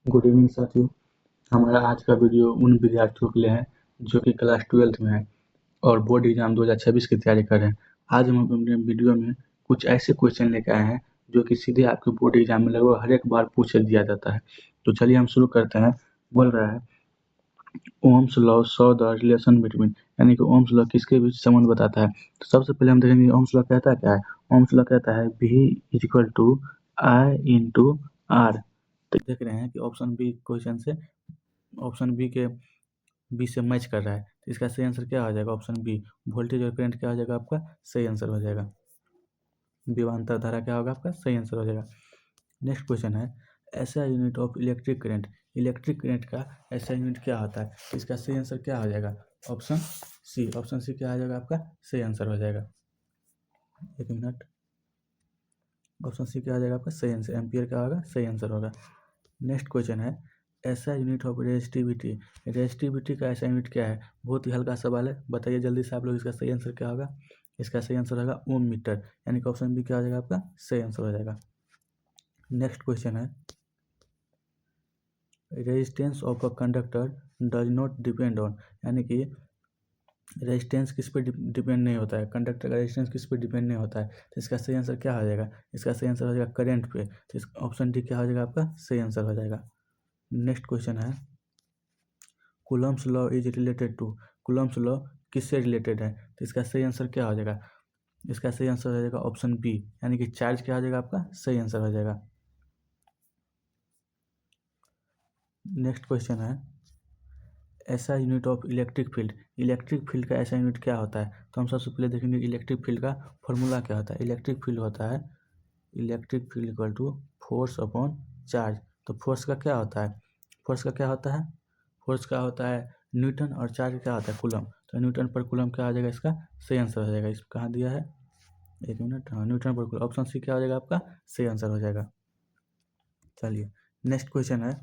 Good evening साथियों। हमारा आज का वीडियो उन विद्यार्थियों के लिए है जो कि क्लास 12th में है और बोर्ड एग्जाम 2026 की तैयारी कर रहे हैं। आज हम अपने वीडियो में कुछ ऐसे क्वेश्चन लेकर आए हैं जो कि सीधे आपके बोर्ड एग्जाम में लगभग हर एक बार पूछ दिया जाता है। तो चलिए हम शुरू करते हैं। बोल रहा है Ohm's law show the relation between, यानी कि ओम्स लॉ किसके बीच संबंध बताता है। तो सबसे पहले हम देखेंगे ओम्स लॉ कहता क्या है। ओम्स लॉ कहता है V equal to I into R. तो देख रहे हैं कि ऑप्शन बी क्वेश्चन से ऑप्शन बी के बी से मैच कर रहा है। तो इसका सही आंसर क्या हो जाएगा? ऑप्शन बी वोल्टेज और करंट क्या हो जाएगा आपका? सही आंसर हो जाएगा। विभवांतर धारा क्या होगा आपका? सही आंसर हो जाएगा। नेक्स्ट क्वेश्चन है ऐसा unit of electric current. Electric current का ऐसा यूनिट क्या होता है? इसका सही आंसर क्या हो जाएगा? ऑप्शन सी। ऑप्शन सी क्या हो जाएगा आपका? सही आंसर हो जाएगा। एक मिनट, ऑप्शन सी क्या हो जाएगा आपका? सही आंसर। एम्पियर क्या होगा? सही आंसर होगा। नेक्स्ट क्वेश्चन है ऐसा यूनिट ऑफ रेजिस्टिविटी। रेजिस्टिविटी का ऐसा यूनिट क्या है? बहुत ही हल्का सवाल है, बताइए जल्दी से आप लोग। इसका सही आंसर क्या होगा? इसका सही आंसर होगा ओम मीटर, यानी कि ऑप्शन बी क्या हो जाएगा आपका? सही आंसर हो जाएगा। नेक्स्ट क्वेश्चन है resistance of a conductor does not depend on, यानी कि रेजिस्टेंस किस पे डिपेंड नहीं होता है, कंडक्टर का रेजिस्टेंस किस पे डिपेंड नहीं होता है। तो इसका सही आंसर क्या हो जाएगा? इसका सही आंसर हो जाएगा करंट पे। तो इस ऑप्शन डी क्या हो जाएगा आपका? सही आंसर हो जाएगा। नेक्स्ट क्वेश्चन है Coulomb's law is related to. Coulomb's law किससे रिलेटेड है? तो इसका सही आंसर क्या हो जाएगा? इसका सही आंसर हो जाएगा ऑप्शन बी, यानी कि चार्ज क्या हो जाएगा आपका? सही आंसर हो जाएगा। नेक्स्ट क्वेश्चन है ऐसा unit of electric field. Electric field का ऐसा यूनिट क्या होता है? तो हम सबसे पहले देखेंगे इलेक्ट्रिक फील्ड का फॉर्मूला क्या होता है। इलेक्ट्रिक फील्ड होता है electric field equal to force upon charge. तो फोर्स का क्या होता है? फोर्स का क्या होता है? फोर्स का होता है न्यूटन, और चार्ज क्या होता है? कूलम। तो न्यूटन पर कूलम क्या आ जाएगा? इसका सही आंसर हो जाएगा। इस कहाँ दिया है? एक मिनट, हाँ, न्यूटन पर कूलम। ऑप्शन सी क्या हो जाएगा आपका? सही आंसर हो जाएगा। चलिए नेक्स्ट क्वेश्चन है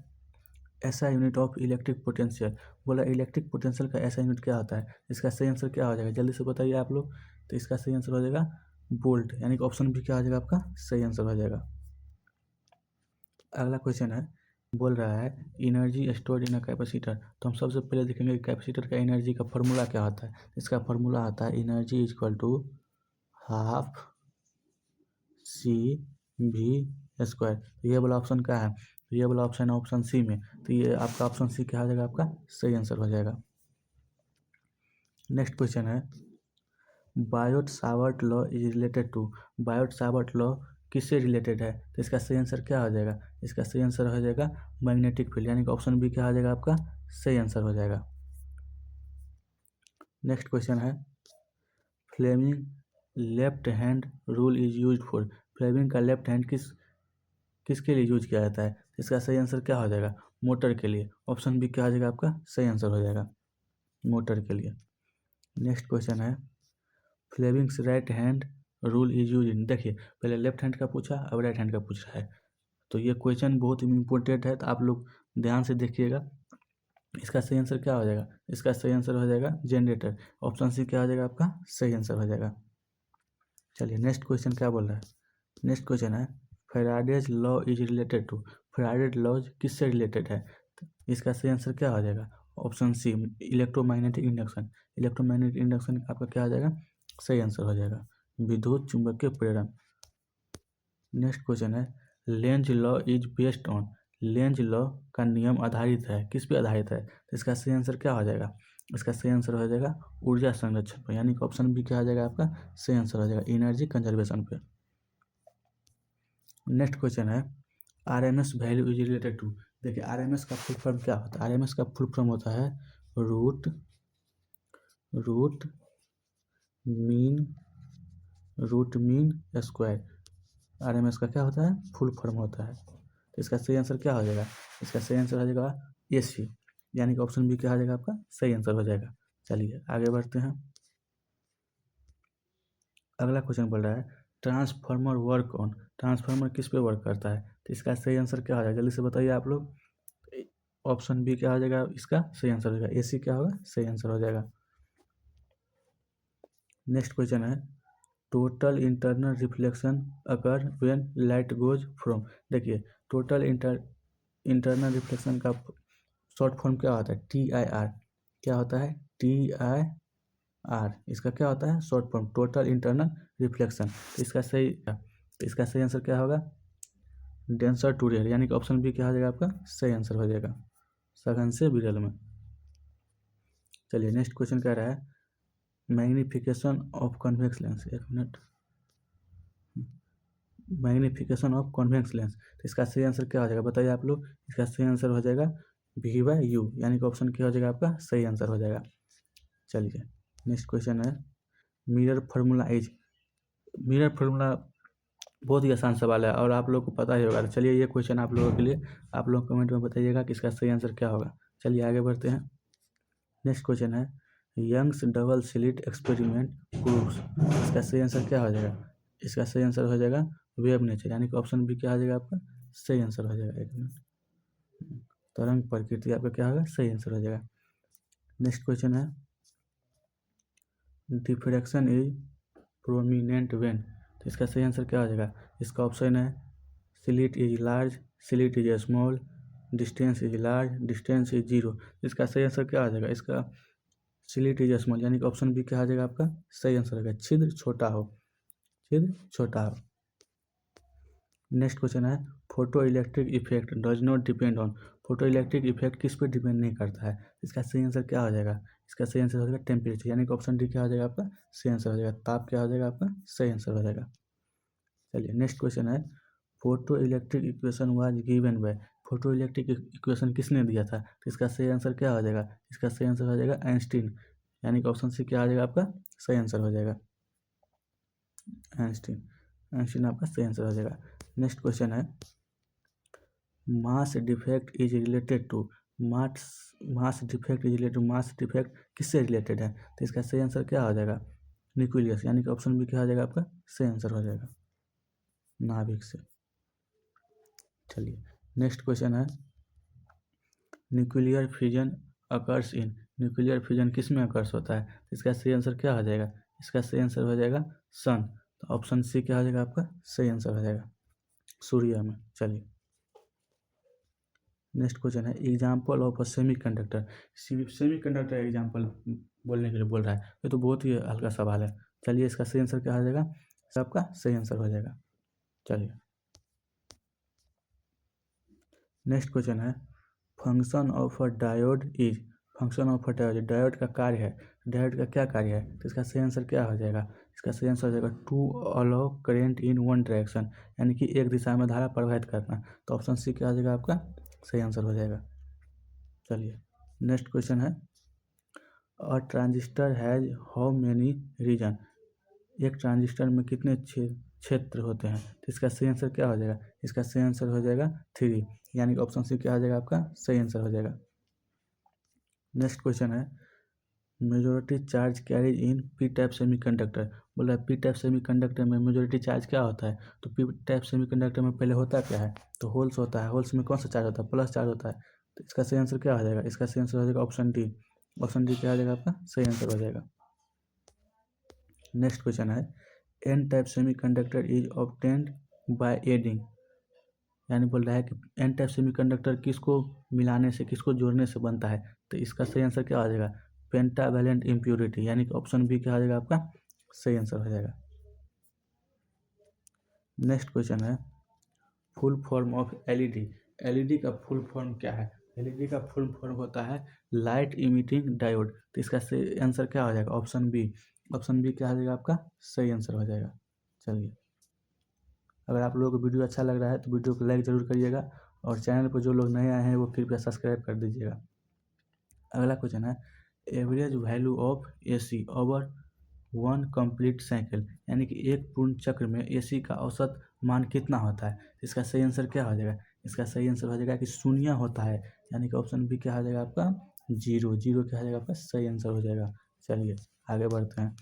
ऐसा यूनिट ऑफ इलेक्ट्रिक पोटेंशियल। बोला इलेक्ट्रिक पोटेंशियल का ऐसा यूनिट क्या होता है? इसका सही आंसर क्या हो जाएगा? जल्दी से बताइए आप लोग। तो इसका सही आंसर हो जाएगा वोल्ट, यानी कि ऑप्शन बी क्या हो जाएगा आपका? सही आंसर हो जाएगा। अगला क्वेश्चन है बोल रहा है energy stored in a capacitor. तो हम सबसे पहले देखेंगे कैपेसिटर का एनर्जी का फॉर्मूला क्या होता है। इसका फॉर्मूला आता है energy equal to half C V square. ये वाला ऑप्शन क्या है? ये वाला ऑप्शन है ऑप्शन सी में। तो ये आपका ऑप्शन सी क्या हो जाएगा आपका? सही आंसर हो जाएगा। नेक्स्ट क्वेश्चन है Biot Savart law is related to. Biot Savart law किससे रिलेटेड है? तो इसका सही आंसर क्या हो जाएगा? इसका सही आंसर हो जाएगा मैग्नेटिक फील्ड, यानी कि ऑप्शन बी क्या हो जाएगा आपका? सही आंसर हो जाएगा। नेक्स्ट क्वेश्चन है Fleming left hand rule is use for. Fleming का लेफ्ट हैंड किसके लिए यूज किया जाता है? इसका सही आंसर क्या हो जाएगा? मोटर के लिए। ऑप्शन बी क्या हो जाएगा आपका? सही आंसर हो जाएगा, मोटर के लिए। नेक्स्ट क्वेश्चन है Fleming's right hand rule is use in. देखिए पहले लेफ्ट हैंड का पूछा, अब राइट हैंड का पूछ रहा है। तो ये क्वेश्चन बहुत इंपॉर्टेंट है, तो आप लोग ध्यान से देखिएगा। इसका सही आंसर क्या हो जाएगा? इसका सही आंसर हो जाएगा जनरेटर। ऑप्शन सी क्या हो जाएगा आपका? सही आंसर हो जाएगा। चलिए नेक्स्ट क्वेश्चन क्या बोल रहा है। नेक्स्ट क्वेश्चन है Faraday's law is related to. Faraday's law किससे रिलेटेड है? तो इसका सही आंसर क्या हो जाएगा? Option C electromagnetic induction. Electromagnetic induction आपका क्या हो जाएगा? सही आंसर हो जाएगा, विद्युत चुंबकीय प्रेरण। नेक्स्ट क्वेश्चन है Lenz law is based on. Lenz law का नियम आधारित है किस पे आधारित है? तो इसका सही आंसर क्या हो जाएगा? इसका सही आंसर हो जाएगा ऊर्जा संरक्षण पर, यानी कि ऑप्शन बी क्या हो जाएगा आपका? सही आंसर हो जाएगा एनर्जी कंजर्वेशन पे। नेक्स्ट क्वेश्चन है RMS value is related to. देखिए आरएमएस का फुल फॉर्म क्या होता है? आरएमएस का फुल फॉर्म होता है root root mean square. RMS का क्या होता है? फुल फॉर्म होता है। तो इसका सही आंसर क्या हो जाएगा? इसका सही आंसर हो जाएगा एसी, यानी कि ऑप्शन बी क्या हो जाएगा आपका? सही आंसर हो जाएगा। चलिए आगे बढ़ते हैं। अगला क्वेश्चन बोल रहा है ट्रांसफार्मर वर्क ऑन। ट्रांसफार्मर किस पे वर्क करता है? तो इसका सही आंसर क्या हो जाएगा? जल्दी से बताइए आप लोग। ऑप्शन बी क्या हो जाएगा? इसका सही आंसर हो जाएगा एसी क्या होगा? सही आंसर हो जाएगा। नेक्स्ट क्वेश्चन है total internal reflection occur when light goes from. देखिए टोटल इंटरनल रिफ्लेक्शन का शॉर्ट फॉर्म क्या होता है? TIR। क्या होता है? TIR। इसका क्या होता है? Short form total internal reflection. तो इसका सही आंसर क्या होगा? डेंसर टू रेयर, यानी कि ऑप्शन बी क्या हो जाएगा आपका? सही आंसर हो जाएगा, सघन से विरल में। चलिए नेक्स्ट क्वेश्चन कह रहा है मैग्निफिकेशन ऑफ कॉन्वेक्स लेंस। एक minute, magnification of convex lens, तो इसका सही आंसर क्या हो जाएगा बताइए आप लोग? इसका सही आंसर हो जाएगा V/U, यानी कि ऑप्शन क्या हो जाएगा आपका? सही आंसर हो जाएगा। चलिए नेक्स्ट क्वेश्चन है mirror formula is. Mirror formula बहुत ही आसान सवाल है और आप लोग को पता ही होगा। तो चलिए ये क्वेश्चन आप लोगों के लिए, आप लोग कमेंट में बताइएगा कि इसका सही आंसर क्या होगा। चलिए आगे बढ़ते हैं। नेक्स्ट क्वेश्चन है Young's double slit experiment proves. इसका सही आंसर क्या हो जाएगा? इसका सही आंसर हो जाएगा वेव नेचर, यानी कि ऑप्शन बी क्या हो जाएगा आपका? सही आंसर हो जाएगा। एक मिनट, तरंग प्रकृति आपका क्या होगा? सही आंसर हो जाएगा। नेक्स्ट क्वेश्चन है डिफ्रैक्शन इज प्रोमिनेंट व्हेन। तो इसका सही आंसर क्या हो जाएगा? इसका ऑप्शन है slit is large, slit is small, distance is large, distance is zero. इसका सही आंसर क्या हो जाएगा? इसका स्लिट इज स्मॉल, यानी कि ऑप्शन बी क्या हो जाएगा आपका? सही आंसर होगा छिद्र छोटा हो, छिद्र छोटा हो। नेक्स्ट क्वेश्चन है photo electric effect does not depend on. Photo electric effect किस पे डिपेंड नहीं करता है? इसका सही आंसर क्या हो जाएगा? इसका सही आंसर हो जाएगा टेम्परेचर, यानी कि ऑप्शन डी क्या हो जाएगा आपका? सही आंसर हो जाएगा। ताप क्या हो जाएगा आपका? सही आंसर हो जाएगा। चलिए नेक्स्ट क्वेश्चन है photo electric equation was given by. Photo electric equation किसने दिया था? तो इसका सही आंसर क्या हो जाएगा? इसका सही आंसर हो जाएगा आइंस्टीन, यानी कि ऑप्शन सी क्या हो जाएगा आपका? सही आंसर हो जाएगा आइंस्टीन। आइंस्टीन आपका सही आंसर हो जाएगा। नेक्स्ट क्वेश्चन है mass defect is related to. Mass defect is related to, mass defect किससे रिलेटेड है? तो इसका सही आंसर क्या हो जाएगा? न्यूक्लियस, यानी कि ऑप्शन बी क्या हो जाएगा आपका? सही आंसर हो जाएगा नाभिक से। चलिए नेक्स्ट क्वेश्चन है nuclear fusion occurs in. Nuclear fusion किस में अकर्स होता है? तो इसका सही आंसर क्या हो जाएगा? इसका सही आंसर हो जाएगा सन। तो ऑप्शन सी क्या हो जाएगा आपका? सही आंसर हो जाएगा सूर्य में। चलिए नेक्स्ट क्वेश्चन है example of a semi conductor. Semi conductor example बोलने के लिए बोल रहा है, ये तो बहुत ही हल्का सवाल है। चलिए इसका सही आंसर क्या हो जाएगा? सबका सही आंसर हो जाएगा। चलिए नेक्स्ट क्वेश्चन है function of a diode is. Function of a diode, diode का कार्य है, डायोड का क्या कार्य है? तो इसका सही आंसर क्या हो जाएगा? इसका सही आंसर हो जाएगा to allow current in one direction, यानी कि एक दिशा में धारा प्रवाहित करना। तो ऑप्शन सी क्या हो जाएगा आपका? सही आंसर हो जाएगा। चलिए नेक्स्ट क्वेश्चन है a transistor has how many region. एक ट्रांजिस्टर में कितने क्षेत्र होते हैं? तो इसका सही आंसर क्या हो जाएगा? इसका सही आंसर हो जाएगा 3, यानी कि ऑप्शन सी क्या हो जाएगा आपका? सही आंसर हो जाएगा। नेक्स्ट क्वेश्चन है majority charge carries in P type semiconductor. बोला है पी टाइप सेमीकंडक्टर में मेजोरिटी चार्ज क्या होता है? तो पी टाइप सेमीकंडक्टर में पहले होता क्या है? तो होल्स होता है। होल्स में कौन सा चार्ज होता है? प्लस चार्ज होता है। तो इसका सही आंसर क्या हो जाएगा? इसका सही आंसर हो जाएगा ऑप्शन डी। ऑप्शन डी क्या हो जाएगा आपका? सही आंसर हो जाएगा। नेक्स्ट क्वेश्चन है N type semiconductor is obtained by adding, यानी बोल रहा है कि एन टाइप सेमीकंडक्टर किसको मिलाने से, किसको जोड़ने से बनता है? तो इसका सही आंसर क्या हो जाएगा? पेंटावैलेंट इम्प्योरिटी, यानी कि ऑप्शन बी क्या हो जाएगा आपका? सही आंसर हो जाएगा। नेक्स्ट क्वेश्चन है full form of LED. LED का फुल फॉर्म क्या है? एलईडी का फुल फॉर्म होता है लाइट इमिटिंग डायोड। तो इसका सही आंसर क्या हो जाएगा? Option B. ऑप्शन बी क्या हो जाएगा आपका? सही आंसर हो जाएगा। चलिए अगर आप लोगों को वीडियो अच्छा लग रहा है तो वीडियो को लाइक ज़रूर करिएगा और चैनल पर जो लोग नए आए हैं वो कृपया सब्सक्राइब कर दीजिएगा। अगला क्वेश्चन है average value of AC over one complete cycle, यानी कि एक पूर्ण चक्र में एसी का औसत मान कितना होता है? इसका सही आंसर क्या हो जाएगा? इसका सही आंसर हो जाएगा कि शून्य होता है, यानी कि ऑप्शन बी क्या हो जाएगा आपका? जीरो। जीरो क्या हो जाएगा आपका? सही आंसर हो जाएगा। चलिए आगे बढ़ते हैं।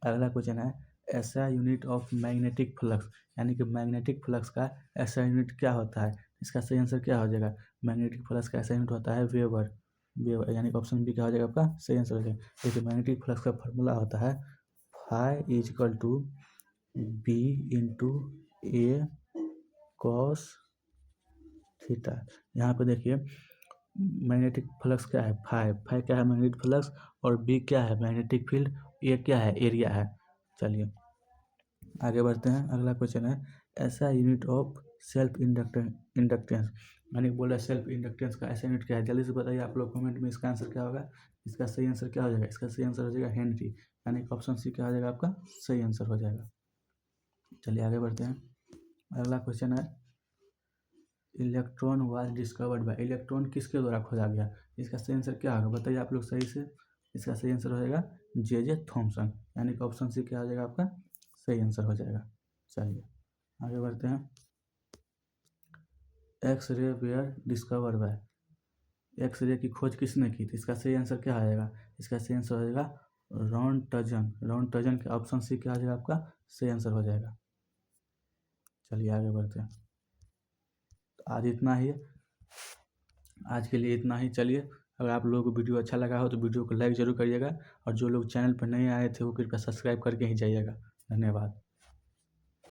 अगला क्वेश्चन है ऐसा यूनिट ऑफ मैग्नेटिक फ्लक्स, यानी कि मैग्नेटिक फ्लक्स का ऐसा यूनिट क्या होता है? इसका सही आंसर क्या हो जाएगा? मैग्नेटिक फ्लक्स का ऐसा यूनिट होता है वेबर। वेबर, यानी कि ऑप्शन बी क्या हो जाएगा आपका? सही आंसर हो जाएगा। देखिए मैग्नेटिक फ्लक्स का फॉर्मूला होता है phi is equal to B into A cos theta. यहाँ पे देखिए मैग्नेटिक फ्लक्स क्या है, फाई क्या है मैग्नेटिक फ्लक्स, और बी क्या है मैग्नेटिक फील्ड, ए क्या है एरिया है। चलिए आगे बढ़ते हैं। अगला क्वेश्चन है ऐसा यूनिट ऑफ सेल्फ इंडक्टेंस, यानी बोला सेल्फ इंडक्टेंस का ऐसा यूनिट क्या है, जल्दी से बताइए आप लोग कमेंट में। इसका आंसर क्या होगा, इसका सही आंसर क्या हो जाएगा, इसका सही आंसर हो जाएगा हेनरी, यानी ऑप्शन सी क्या हो जाएगा आपका सही आंसर हो जाएगा। चलिए आगे बढ़ते हैं। अगला क्वेश्चन है electron was discovered by, electron किसके द्वारा खोजा गया, इसका सही आंसर क्या होगा बताइए आप लोग सही से। इसका सही आंसर हो जाएगा जे थॉमसन, यानी कि ऑप्शन सी क्या हो जाएगा आपका सही आंसर हो जाएगा। चलिए आगे बढ़ते हैं। X ray where discover by, X ray की खोज किसने की थी, इसका सही आंसर क्या आ जाएगा, इसका सही आंसर हो जाएगा रॉन्टजन के ऑप्शन सी क्या हो जाएगा आपका सही आंसर हो जाएगा। चलिए आगे बढ़ते हैं। तो आज इतना ही, आज के लिए इतना ही। चलिए अगर आप लोगों को वीडियो अच्छा लगा हो तो वीडियो को लाइक ज़रूर करिएगा, और जो लोग चैनल पर नए आए थे वो कृपया सब्सक्राइब करके ही जाइएगा। धन्यवाद।